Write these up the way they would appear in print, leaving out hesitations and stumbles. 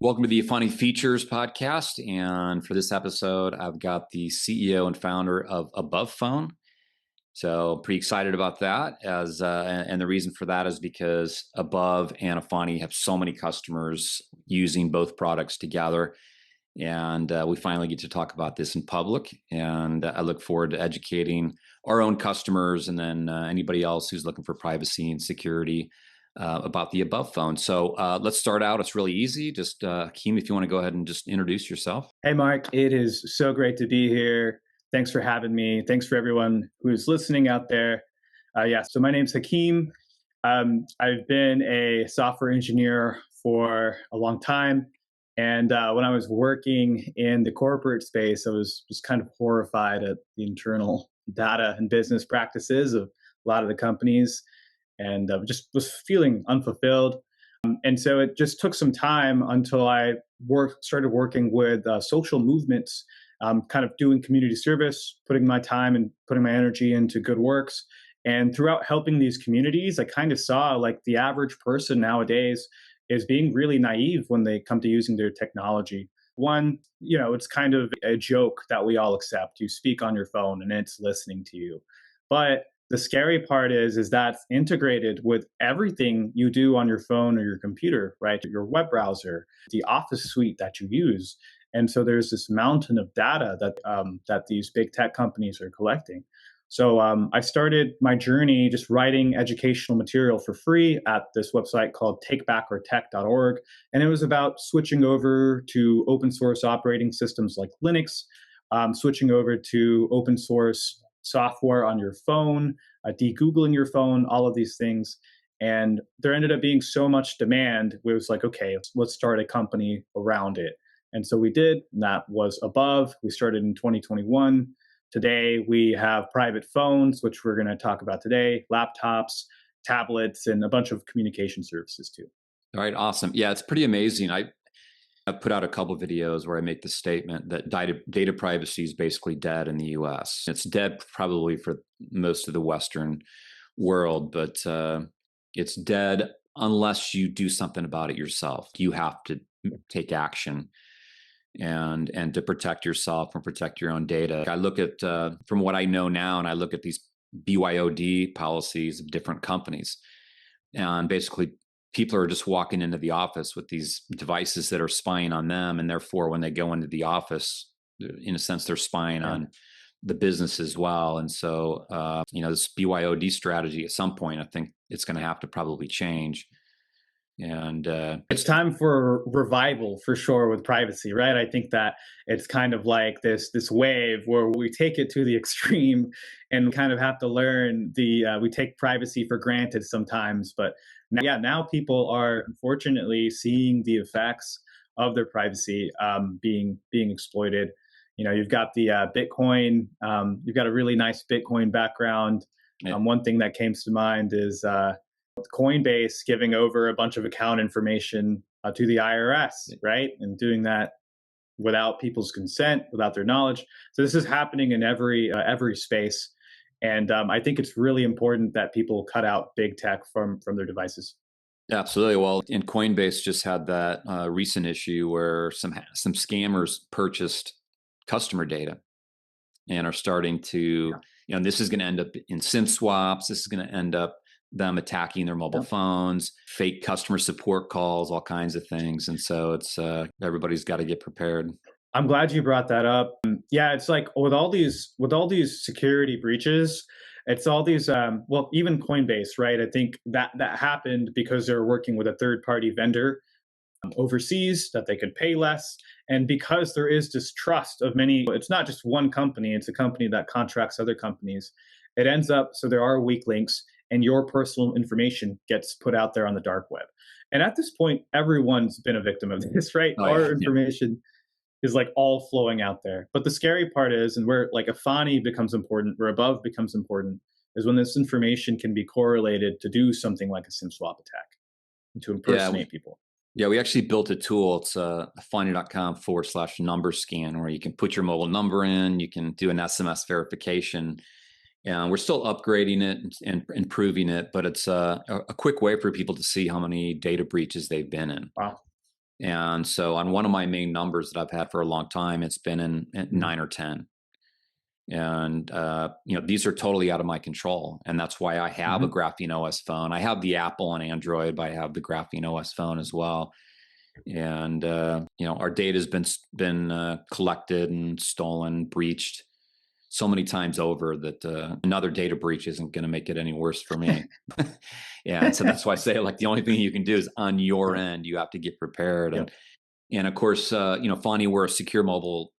Welcome to the Efani Features podcast. And for this episode, I've got the CEO and founder of Above Phone. So pretty excited about that. And the reason for that is because Above and Efani have so many customers using both products together. And we finally get to talk about this in public. And I look forward to educating our own customers and then anybody else who's looking for privacy and security about the Above Phone. So let's start out. It's really easy. Just Hakeem, if you want to go ahead and just introduce yourself. Hey, Mark, it is so great to be here. Thanks for having me. Thanks for everyone who's listening out there. So my name's Hakeem. I've been a software engineer for a long time. And when I was working in the corporate space, I was just kind of horrified at the internal data and business practices of a lot of the companies, and just was feeling unfulfilled. And so it just took some time until I started working with social movements, kind of doing community service, putting my time and putting my energy into good works. And throughout helping these communities, I kind of saw like the average person nowadays is being really naive when they come to using their technology. One, it's kind of a joke that we all accept. You speak on your phone and it's listening to you. But the scary part is that's integrated with everything you do on your phone or your computer, right? Your web browser, the Office suite that you use. And so there's this mountain of data that these big tech companies are collecting. So I started my journey just writing educational material for free at this website called takebackourtech.org. And it was about switching over to open source operating systems like Linux, switching over to open source software on your phone, Degoogling your phone, all of these things. And there ended up being so much demand. It was like, okay, let's start a company around it. And so we did, and that was Above. We started in 2021. Today, we have private phones, which we're going to talk about today, laptops, tablets, and a bunch of communication services too. All right, awesome. Yeah, it's pretty amazing. I've put out a couple of videos where I make the statement that data privacy is basically dead in the US. It's dead probably for most of the Western world, but it's dead unless you do something about it yourself. You have to take action and to protect yourself and protect your own data. I look at, from what I know now, and I look at these BYOD policies of different companies, and basically people are just walking into the office with these devices that are spying on them. And therefore, when they go into the office, in a sense, they're spying on the business as well. And so, this BYOD strategy at some point, I think it's going to have to probably change. And it's time for revival for sure with privacy, right? I think that it's kind of like this wave where we take it to the extreme and kind of have to learn we take privacy for granted sometimes. But now people are unfortunately seeing the effects of their privacy being exploited. You've got the Bitcoin. You've got a really nice Bitcoin background. One thing that came to mind is Coinbase giving over a bunch of account information to the IRS, right? And doing that without people's consent, without their knowledge. So this is happening in every space. And I think it's really important that people cut out big tech from their devices. Absolutely. Well, and Coinbase just had that recent issue where some scammers purchased customer data and are starting to, this is going to end up in SIM swaps. This is going to end up them attacking their mobile phones, fake customer support calls, all kinds of things. And so it's everybody's got to get prepared. I'm glad you brought that up. Yeah, it's like with all these security breaches, it's all these even Coinbase, right? I think that happened because they're working with a third-party vendor overseas that they could pay less. And because there is distrust of many, it's not just one company, it's a company that contracts other companies. It ends up, so there are weak links and your personal information gets put out there on the dark web. And at this point, everyone's been a victim of this, right? Our information is like all flowing out there. But the scary part is, and where like Efani becomes important, where Above becomes important, is when this information can be correlated to do something like a SIM swap attack and to impersonate people. Yeah, we actually built a tool. It's Efani.com/number scan, where you can put your mobile number in, you can do an SMS verification. And we're still upgrading it and improving it, but it's a quick way for people to see how many data breaches they've been in. Wow. And so on one of my main numbers that I've had for a long time, it's been in at 9 or 10. And these are totally out of my control, and that's why I have a Mm-hmm. GrapheneOS phone. I have the Apple and Android, but I have the GrapheneOS phone as well. And our data has been collected and stolen, breached so many times over that another data breach isn't going to make it any worse for me. Yeah, and so that's why I say, like, the only thing you can do is on your Yep. end, you have to get prepared. and Yep. and of course, Efani, we're a secure mobile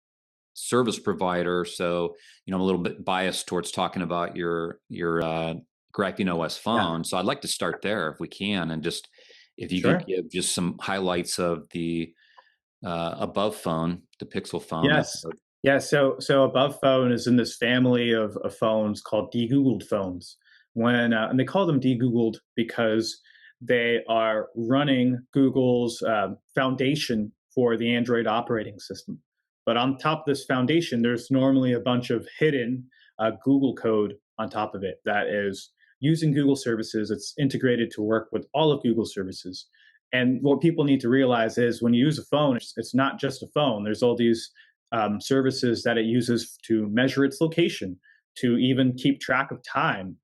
service provider, so I'm a little bit biased towards talking about your GrapheneOS Yeah. phone. So I'd like to start there if we can, and just if you could Sure. give just some highlights of the above phone, the Pixel phone. That Yes. Yeah. So Above Phone is in this family of phones called Degoogled phones. And they call them Degoogled because they are running Google's foundation for the Android operating system. But on top of this foundation, there's normally a bunch of hidden Google code on top of it that is using Google services. It's integrated to work with all of Google services. And what people need to realize is when you use a phone, it's not just a phone. There's all these services that it uses to measure its location, to even keep track of time,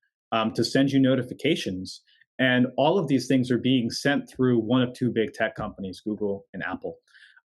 to send you notifications. And all of these things are being sent through one of two big tech companies, Google and Apple.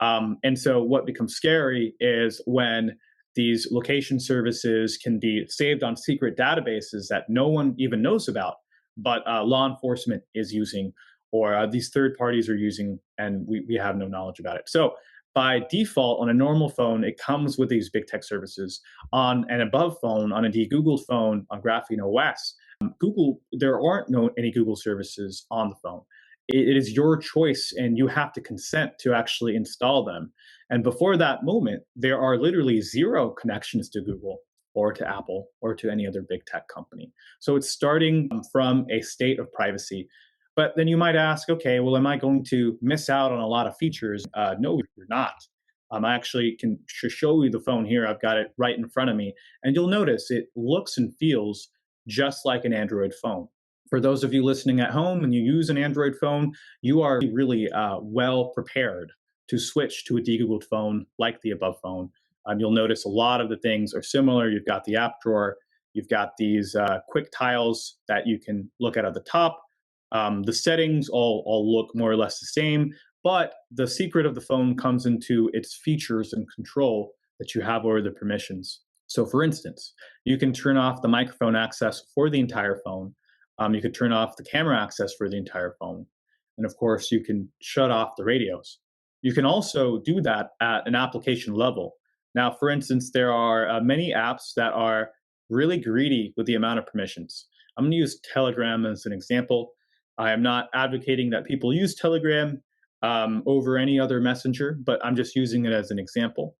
And so what becomes scary is when these location services can be saved on secret databases that no one even knows about, but law enforcement is using, or these third parties are using, and we have no knowledge about it. So by default, on a normal phone, it comes with these big tech services. On an above phone, on a Degoogled phone, on GrapheneOS, Google, there aren't any Google services on the phone. It is your choice, and you have to consent to actually install them. And before that moment, there are literally zero connections to Google or to Apple or to any other big tech company. So it's starting from a state of privacy. But then you might ask, okay, well, am I going to miss out on a lot of features? No, you're not. I actually can show you the phone here. I've got it right in front of me. And you'll notice it looks and feels just like an Android phone. For those of you listening at home and you use an Android phone, you are really well prepared to switch to a Degoogled phone like the above phone. You'll notice a lot of the things are similar. You've got the app drawer, you've got these quick tiles that you can look at the top. The settings all look more or less the same, but the secret of the phone comes into its features and control that you have over the permissions. So, for instance, you can turn off the microphone access for the entire phone. You could turn off the camera access for the entire phone. And of course, you can shut off the radios. You can also do that at an application level. Now, for instance, there are many apps that are really greedy with the amount of permissions. I'm going to use Telegram as an example. I am not advocating that people use Telegram over any other messenger, but I'm just using it as an example.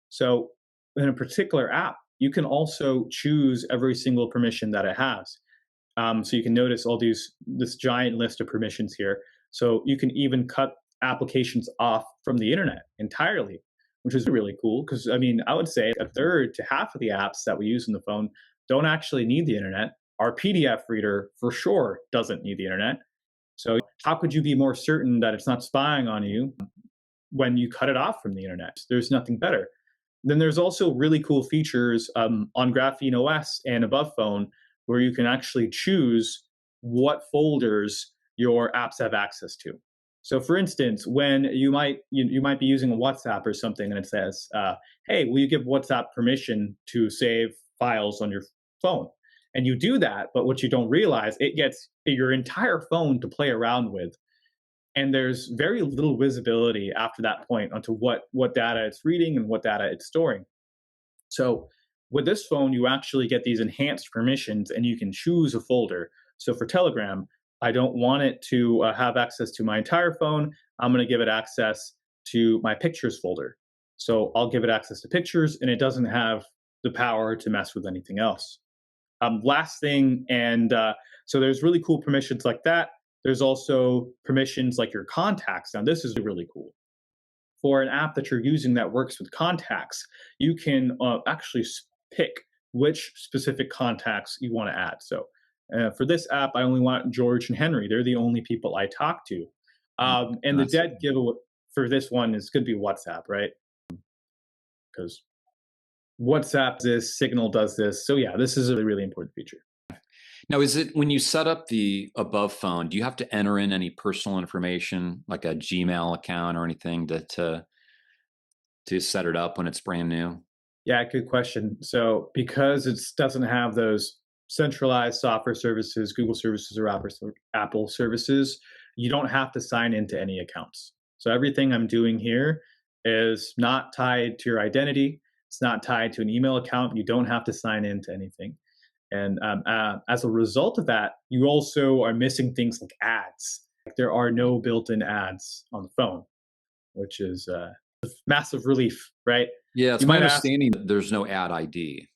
So, in a particular app, you can also choose every single permission that it has. So you can notice this giant list of permissions here. So you can even cut applications off from the internet entirely, which is really cool. Because I mean, I would say a third to half of the apps that we use on the phone don't actually need the internet. Our PDF reader for sure doesn't need the internet. So how could you be more certain that it's not spying on you when you cut it off from the internet? There's nothing better. Then there's also really cool features on GrapheneOS and above phone where you can actually choose what folders your apps have access to. So, for instance, when you might be using a WhatsApp or something, and it says, "Hey, will you give WhatsApp permission to save files on your phone?" And you do that, but what you don't realize, it gets your entire phone to play around with, and there's very little visibility after that point onto what data it's reading and what data it's storing. So with this phone, you actually get these enhanced permissions and you can choose a folder. So for Telegram, I don't want it to have access to my entire phone. I'm going to give it access to my pictures folder. So I'll give it access to pictures, and it doesn't have the power to mess with anything else. Last thing, and so there's really cool permissions like that. There's also permissions like your contacts. Now, this is really cool. For an app that you're using that works with contacts, you can actually pick which specific contacts you want to add. So for this app, I only want George and Henry. They're the only people I talk to. And the That's dead giveaway. for this one, it's going to be WhatsApp, right? Because WhatsApp this, Signal does this. So yeah, this is a really, really important feature. Now, is it when you set up the above phone, do you have to enter in any personal information like a Gmail account or anything to set it up when it's brand new? Yeah, good question. So because it doesn't have those centralized software services, Google services or Apple services, you don't have to sign into any accounts. So everything I'm doing here is not tied to your identity. It's not tied to an email account. You don't have to sign into anything. And as a result of that, you also are missing things like ads. Like there are no built-in ads on the phone, which is a massive relief, right? Yeah, it's You my might ask, understanding that there's no ad ID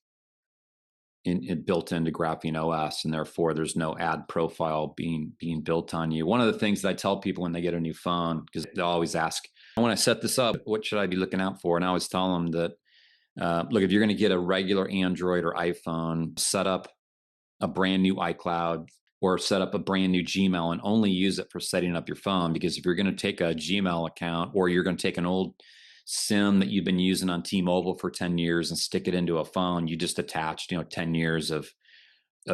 built into GrapheneOS, and therefore there's no ad profile being built on you. One of the things that I tell people when they get a new phone, because they always ask, when I set this up, what should I be looking out for? And I always tell them that, look, if you're going to get a regular Android or iPhone, set up a brand new iCloud or set up a brand new Gmail and only use it for setting up your phone. Because if you're going to take a Gmail account or you're going to take an old SIM that you've been using on T-Mobile for 10 years and stick it into a phone, you just attached, 10 years of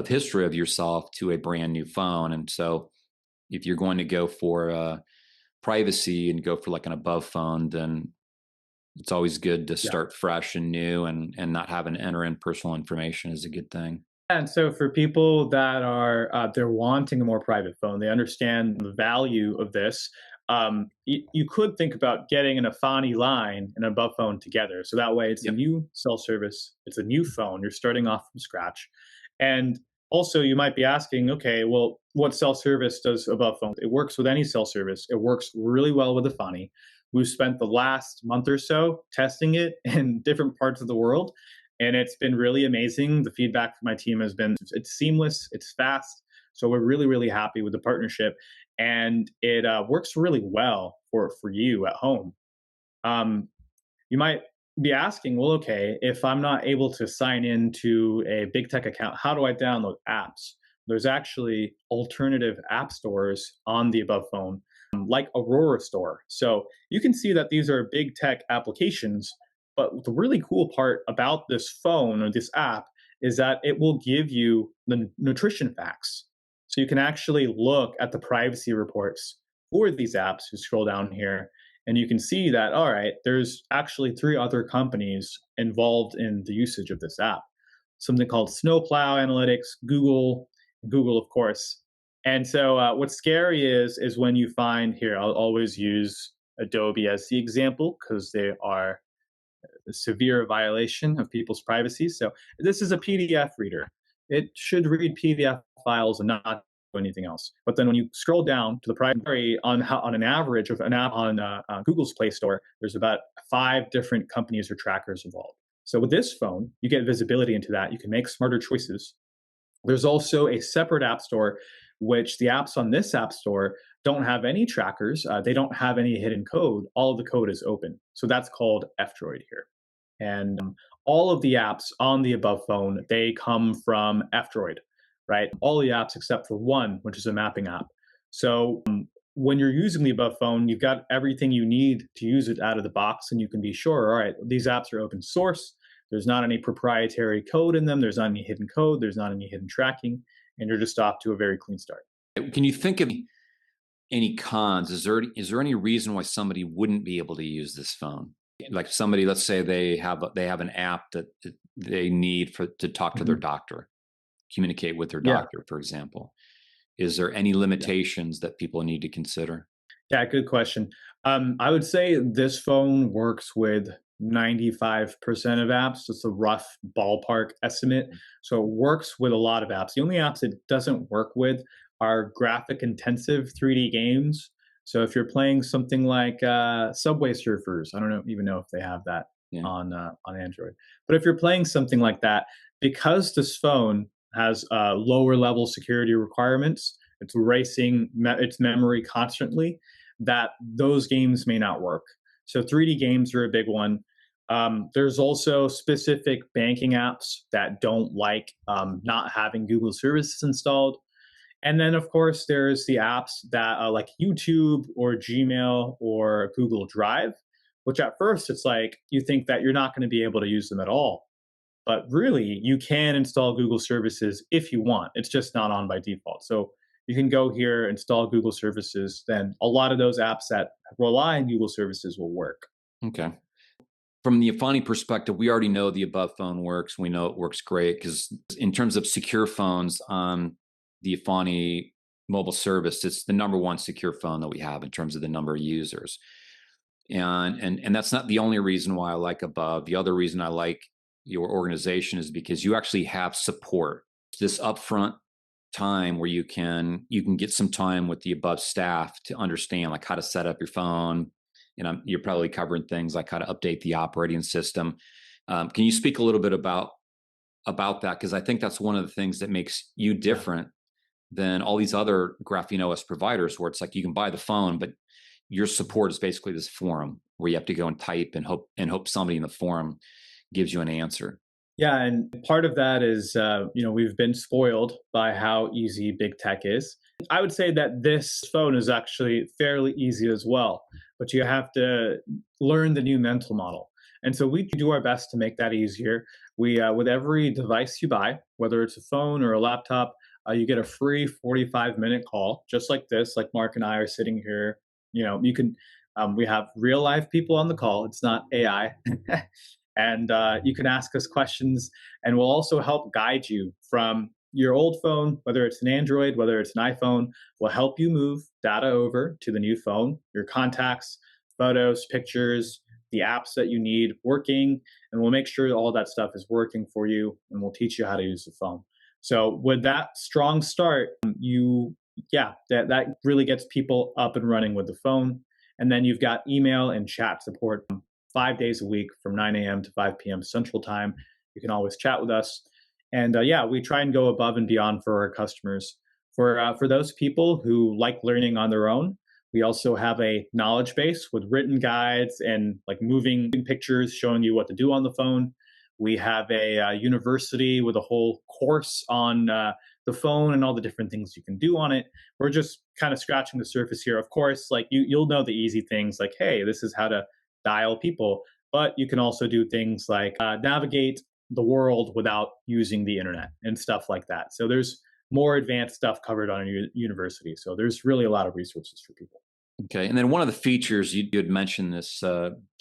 history of yourself to a brand new phone. And so if you're going to go for privacy and go for like an above phone, then it's always good to yeah. start fresh and new, and not having to enter in personal information is a good thing. And so for people that are they're wanting a more private phone, they understand the value of this. You could think about getting an Efani line and a above phone together. So that way, it's a Yep. new cell service, it's a new phone. You're starting off from scratch, and also you might be asking, okay, well, what cell service does above phone? It works with any cell service. It works really well with Efani. We've spent the last month or so testing it in different parts of the world, and it's been really amazing. The feedback from my team has been it's seamless, it's fast. So we're really, really happy with the partnership, and it works really well for you at home. Um, you might be asking, well, okay, if I'm not able to sign into a big tech account, how do I download apps? There's actually alternative app stores on the above phone, like Aurora Store. So you can see that these are big tech applications, but the really cool part about this phone or this app is that it will give you the nutrition facts. So you can actually look at the privacy reports for these apps. You scroll down here and you can see that, all right, there's actually three other companies involved in the usage of this app. Something called Snowplow Analytics, Google, of course. And so what's scary is when you find here, I'll always use Adobe as the example because they are a severe violation of people's privacy. So this is a PDF reader. It should read PDF files and not do anything else. But then when you scroll down to the primary on an average of an app on Google's Play Store, there's about 5 different companies or trackers involved. So with this phone, you get visibility into that. You can make smarter choices. There's also a separate app store, which the apps on this app store don't have any trackers. They don't have any hidden code. All of the code is open. So that's called F-Droid here. And all of the apps on the above phone, they come from F-Droid, right? All the apps except for one, which is a mapping app. So when you're using the above phone, you've got everything you need to use it out of the box, and you can be sure, all right, these apps are open source. There's not any proprietary code in them. There's not any hidden code. There's not any hidden tracking, and you're just off to a very clean start. Can you think of any cons? Is there any reason why somebody wouldn't be able to use this phone? Like somebody, let's say they have an app that they need to talk to their doctor, communicate with their Yeah. doctor, for example. Is there any Yeah. limitations that people need to consider? Yeah, good question. I would say this phone works with 95% of apps. It's a rough ballpark estimate. So it works with a lot of apps. The only apps it doesn't work with are graphic intensive 3D games. So if you're playing something like Subway Surfers, I don't even know if they have that Yeah. on Android. But if you're playing something like that, because this phone has lower level security requirements, it's erasing its memory constantly, that those games may not work. So 3D games are a big one. There's also specific banking apps that don't like not having Google services installed. And then, of course, there's the apps that like YouTube or Gmail or Google Drive, which at first it's like you think that you're not going to be able to use them at all. But really, you can install Google services if you want. It's just not on by default. So you can go here, install Google services. Then a lot of those apps that rely on Google services will work. Okay. From the Efani perspective, we already know the above phone works. We know it works great because in terms of secure phones on the Efani mobile service, it's the number one secure phone that we have in terms of the number of users. And that's not the only reason why I like above. The other reason I like your organization is because you actually have support. This upfront time where you can get some time with the above staff to understand like how to set up your phone. You're probably covering things like how to update the operating system. Can you speak a little bit about that? Because I think that's one of the things that makes you different than all these other GrapheneOS providers, where it's like you can buy the phone, but your support is basically this forum where you have to go and type and hope somebody in the forum gives you an answer. Yeah, and part of that is, we've been spoiled by how easy big tech is. I would say that this phone is actually fairly easy as well, but you have to learn the new mental model. And so we do our best to make that easier. With every device you buy, whether it's a phone or a laptop, you get a free 45-minute call, just like this. Like Mark and I are sitting here. You can. We have real live people on the call. It's not AI. And you can ask us questions, and we'll also help guide you from your old phone, whether it's an Android, whether it's an iPhone. We'll help you move data over to the new phone, your contacts, photos, pictures, the apps that you need working, and we'll make sure that all that stuff is working for you, and we'll teach you how to use the phone. So with that strong start, that really gets people up and running with the phone. And then you've got email and chat support 5 days a week from 9 a.m. to 5 p.m. Central Time. You can always chat with us. And we try and go above and beyond for our customers. For those people who like learning on their own, we also have a knowledge base with written guides and like moving pictures showing you what to do on the phone. We have a university with a whole course on the phone and all the different things you can do on it. We're just kind of scratching the surface here. Of course, like you'll know the easy things like, hey, this is how to dial people, but you can also do things like navigate the world without using the internet and stuff like that. So there's more advanced stuff covered on your university. So there's really a lot of resources for people. Okay. And then one of the features you had mentioned this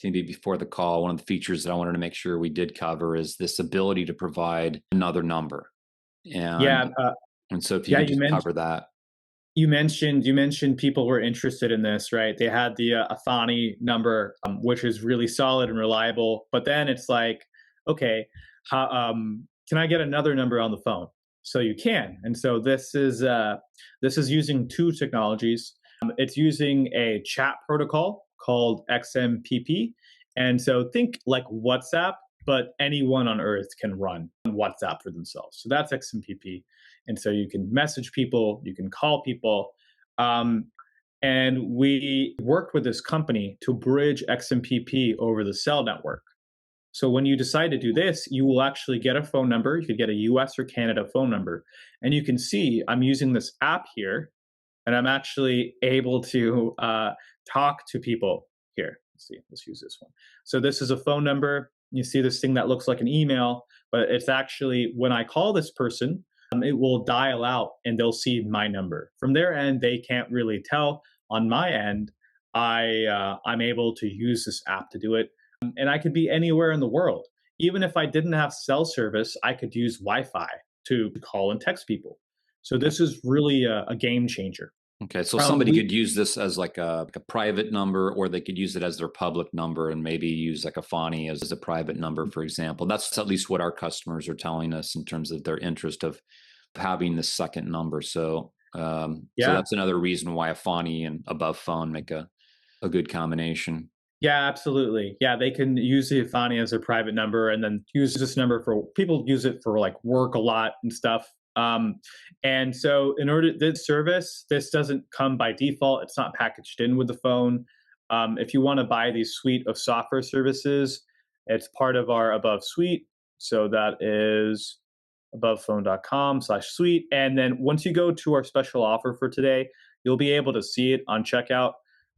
maybe before the call, one of the features that I wanted to make sure we did cover is this ability to provide another number. Yeah, And so if you could just cover that. You mentioned people were interested in this, right? They had the Efani number, which is really solid and reliable. But then it's like, okay, how, can I get another number on the phone? So you can, and so this is using two technologies. It's using a chat protocol called XMPP, and so think like WhatsApp, but anyone on Earth can run WhatsApp for themselves. So that's XMPP. And so you can message people, you can call people. And we worked with this company to bridge XMPP over the cell network. So when you decide to do this, you will actually get a phone number. You could get a US or Canada phone number. And you can see I'm using this app here, and I'm actually able to talk to people here. Let's see, let's use this one. So this is a phone number. You see this thing that looks like an email, but it's actually when I call this person, it will dial out and they'll see my number. From their end, they can't really tell. On my end, I'm able to use this app to do it. And I could be anywhere in the world. Even if I didn't have cell service, I could use Wi-Fi to call and text people. So this is really a game changer. Okay, so somebody could use this as like a private number, or they could use it as their public number and maybe use like Efani as a private number, for example. That's at least what our customers are telling us in terms of their interest of having this second number. So, so that's another reason why Efani and above phone make a good combination. Yeah, absolutely. Yeah, they can use the Efani as their private number and then use this number for people use it for like work a lot and stuff. And so in order this service, this doesn't come by default. It's not packaged in with the phone. If you want to buy these suite of software services, it's part of our above suite. So that is abovephone.com/suite. And then once you go to our special offer for today, you'll be able to see it on checkout.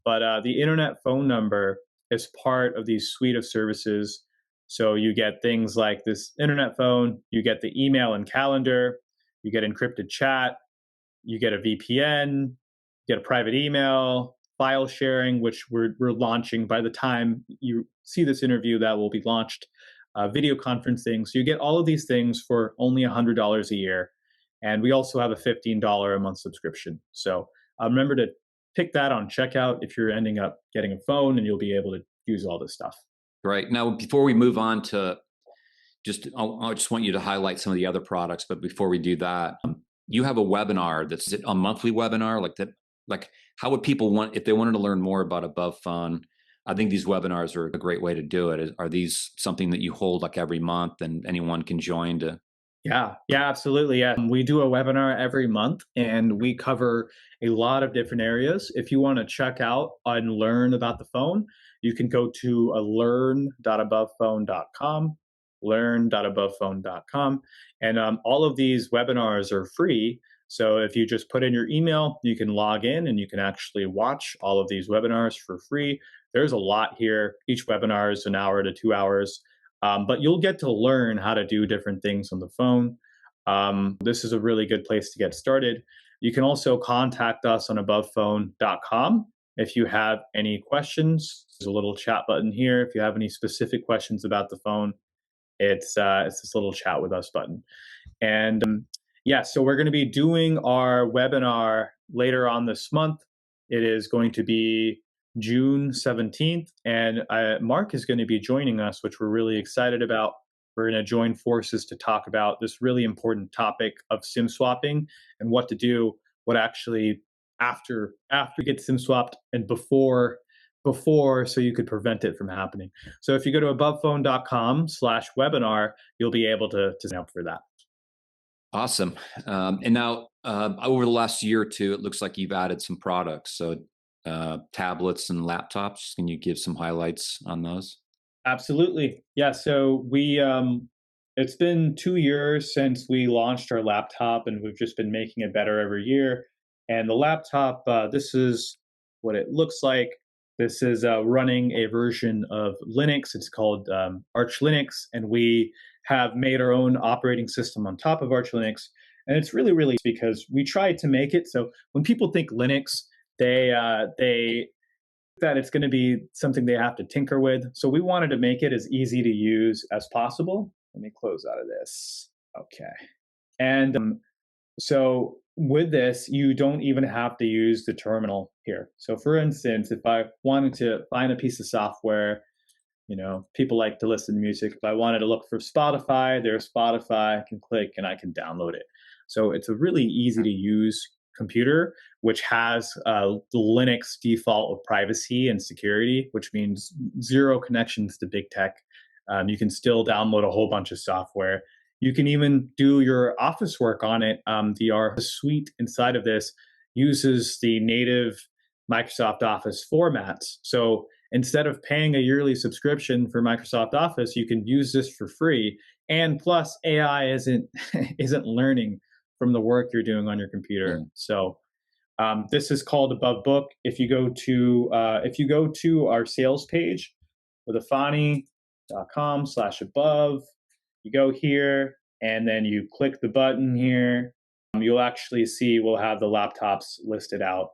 But the internet phone number is part of these suite of services. So you get things like this internet phone, you get the email and calendar, you get encrypted chat, you get a VPN, you get a private email, file sharing, which we're launching by the time you see this interview, that will be launched, video conferencing. So you get all of these things for only $100 a year. And we also have a $15 a month subscription. So remember to pick that on checkout if you're ending up getting a phone, and you'll be able to use all this stuff. Right. Now, before we move on to I just want you to highlight some of the other products. But before we do that, you have a webinar that's a monthly webinar like that. Like, how would people want, if they wanted to learn more about Above Phone? I think these webinars are a great way to do it. Are these something that you hold like every month and anyone can join to? Yeah, absolutely. Yeah. We do a webinar every month and we cover a lot of different areas. If you want to check out and learn about the phone, you can go to learn.abovephone.com, learn.abovephone.com. And all of these webinars are free. So if you just put in your email, you can log in and you can actually watch all of these webinars for free. There's a lot here. Each webinar is an hour to 2 hours. But you'll get to learn how to do different things on the phone. This is a really good place to get started. You can also contact us on abovephone.com if you have any questions. There's a little chat button here. If you have any specific questions about the phone, it's this little chat with us button. And so we're going to be doing our webinar later on this month. It is going to be June 17th, and Mark is going to be joining us, which we're really excited about. We're going to join forces to talk about this really important topic of SIM swapping and what to do, what actually after you get SIM swapped and before, so you could prevent it from happening. So if you go to abovephone.com/webinar, you'll be able to sign up for that. Awesome. And now, over the last year or two, it looks like you've added some products. So tablets and laptops. Can you give some highlights on those? Absolutely. Yeah. So it's been 2 years since we launched our laptop, and we've just been making it better every year. And the laptop, this is what it looks like. This is running a version of Linux. It's called Arch Linux, and we have made our own operating system on top of Arch Linux. And it's really, really because we tried to make it so when people think Linux, they that it's going to be something they have to tinker with. So we wanted to make it as easy to use as possible. Let me close out of this. Okay. And so with this, you don't even have to use the terminal here. So for instance, if I wanted to find a piece of software, people like to listen to music. If I wanted to look for Spotify, there's Spotify. I can click and I can download it. So it's a really easy to use computer, which has the Linux default of privacy and security, which means zero connections to big tech. You can still download a whole bunch of software. You can even do your office work on it. The suite inside of this uses the native Microsoft Office formats. So instead of paying a yearly subscription for Microsoft Office, you can use this for free. And plus, AI isn't learning from the work you're doing on your computer. So this is called Above Book. If you go to our sales page with Efani.com/above, you go here and then you click the button here. You'll actually see we'll have the laptops listed out.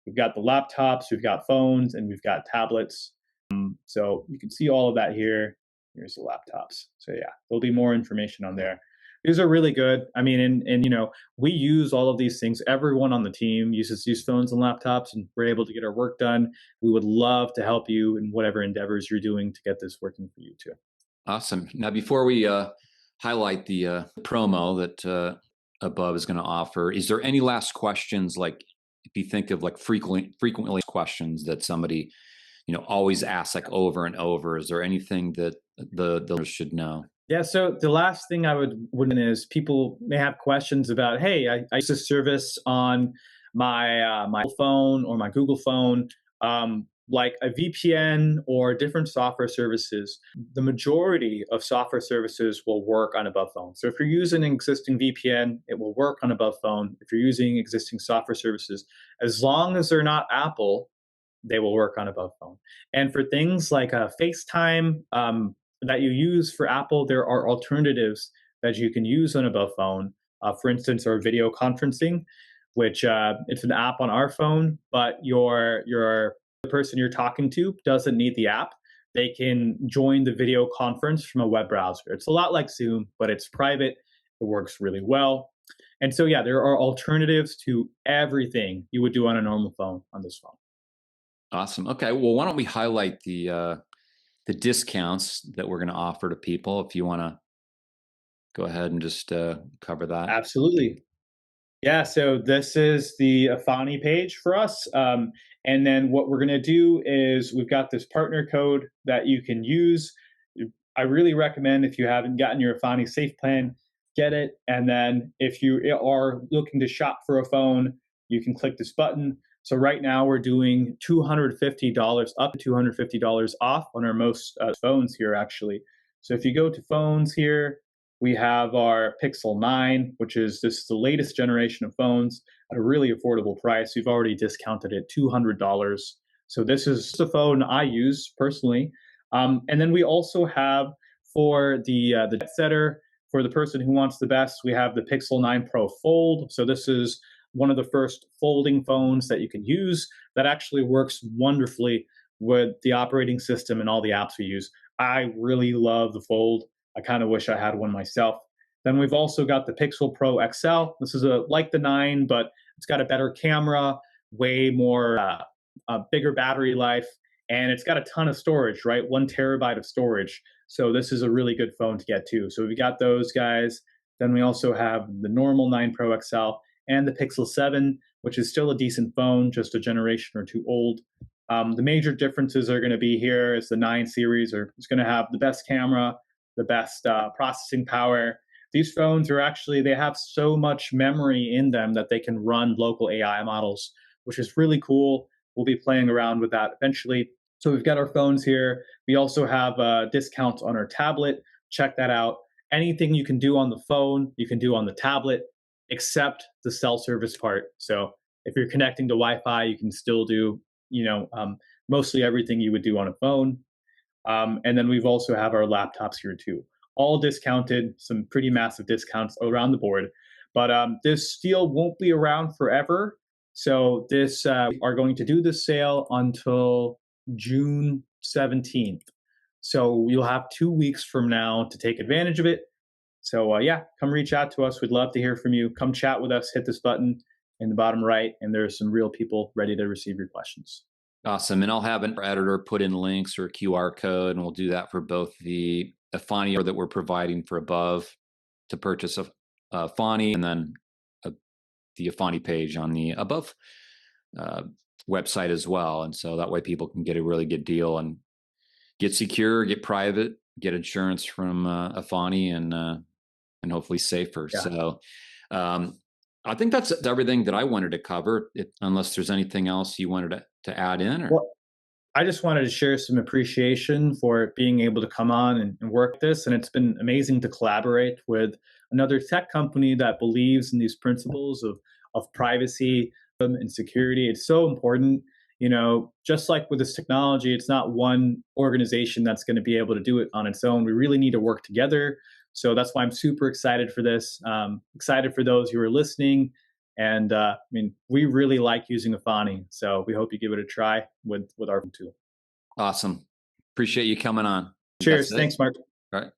We've got the laptops, we've got phones, and we've got tablets. So you can see all of that here. Here's the laptops. So yeah, there'll be more information on there. These are really good. I mean, and we use all of these things. Everyone on the team uses these phones and laptops, and we're able to get our work done. We would love to help you in whatever endeavors you're doing to get this working for you too. Awesome. Now, before we highlight the promo that Above is going to offer, is there any last questions? Like, if you think of like frequently questions that somebody always asks like over and over, is there anything that the listeners should know? Yeah, so the last thing I would is people may have questions about, hey, I use this service on my phone or my Google phone. like a VPN or different software services, the majority of software services will work on above phone. So if you're using an existing VPN, it will work on above phone. If you're using existing software services, as long as they're not Apple, they will work on above phone. And for things like FaceTime that you use for Apple, there are alternatives that you can use on above phone. For instance, our video conferencing, which it's an app on our phone, but your the person you're talking to doesn't need the app. They can join the video conference from a web browser. It's a lot like Zoom, but it's private. It works really well. And so, yeah, there are alternatives to everything you would do on a normal phone on this phone. Awesome. Okay. Well, why don't we highlight the discounts that we're going to offer to people? If you want to go ahead and just cover that. Absolutely. Yeah, so this is the Efani page for us. And then what we're going to do is we've got this partner code that you can use. I really recommend if you haven't gotten your Efani Safe Plan, get it. And then if you are looking to shop for a phone, you can click this button. So right now we're doing $250 up to $250 off on our most phones here, actually. So if you go to phones here, we have our Pixel 9, which is this is the latest generation of phones at a really affordable price. We've already discounted it $200. So this is the phone I use personally. And then we also have for the jet setter, for the person who wants the best, we have the Pixel 9 Pro Fold. So this is one of the first folding phones that you can use that actually works wonderfully with the operating system and all the apps we use. I really love the Fold. I kind of wish I had one myself. Then we've also got the Pixel Pro XL. This is like the 9, but it's got a better camera, way more, a bigger battery life, and it's got a ton of storage, right? 1 terabyte of storage. So this is a really good phone to get too. So we got those guys. Then we also have the normal 9 Pro XL and the Pixel 7, which is still a decent phone, just a generation or two old. The major differences are going to be here is the 9 series is going to have the best camera, the best processing power. These phones are actually, they have so much memory in them that they can run local AI models, which is really cool. We'll be playing around with that eventually. So we've got our phones here. We also have discounts on our tablet. Check that out. Anything you can do on the phone, you can do on the tablet, except the cell service part. So if you're connecting to Wi-Fi, you can still do, mostly everything you would do on a phone. And then we've also have our laptops here too, all discounted, some pretty massive discounts around the board. But this deal won't be around forever. So this are going to do this sale until June 17th. So you'll have 2 weeks from now to take advantage of it. So yeah, come reach out to us. We'd love to hear from you. Come chat with us. Hit this button in the bottom right, and there's some real people ready to receive your questions. Awesome. And I'll have an editor put in links or a QR code, and we'll do that for both the Efani that we're providing for above to purchase a Efani, and then the Efani page on the above website as well. And so that way people can get a really good deal and get secure, get private, get insurance from Efani, and hopefully safer. Yeah. So I think that's everything that I wanted to cover, unless there's anything else you wanted to add in. Or? Well, I just wanted to share some appreciation for being able to come on and work this. And it's been amazing to collaborate with another tech company that believes in these principles of privacy and security. It's so important. Just like with this technology, it's not one organization that's going to be able to do it on its own. We really need to work together. So that's why I'm super excited for this. Excited for those who are listening. And we really like using Efani. So we hope you give it a try with our tool. Awesome. Appreciate you coming on. Cheers. Thanks, Mark. All right.